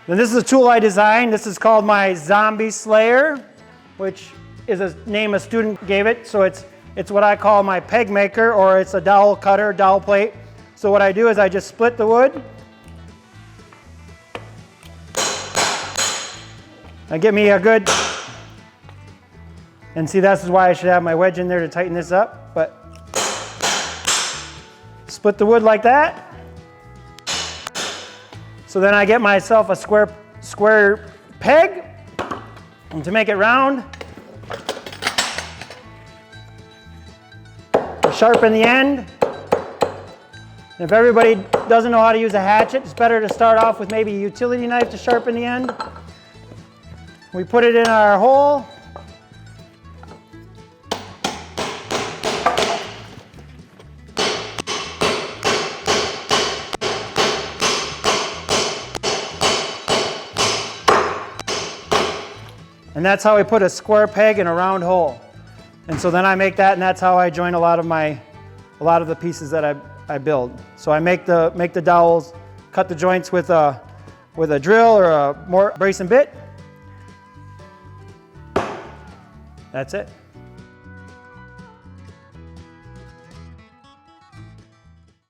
Then this is a tool I designed. This is called my Zombie Slayer, which is a name a student gave it. So it's what I call my peg maker, or it's a dowel cutter, dowel plate. So what I do is I just split the wood. I get me a good, and see, this is why I should have my wedge in there to tighten this up, but split the wood like that. So then I get myself a square peg, and to make it round, sharpen the end. And if everybody doesn't know how to use a hatchet, it's better to start off with maybe a utility knife to sharpen the end. We put it in our hole. And that's how we put a square peg in a round hole. And so then I make that, and that's how I join a lot of the pieces that I build. So I make the dowels, cut the joints with a drill or a more brace and bit. That's it.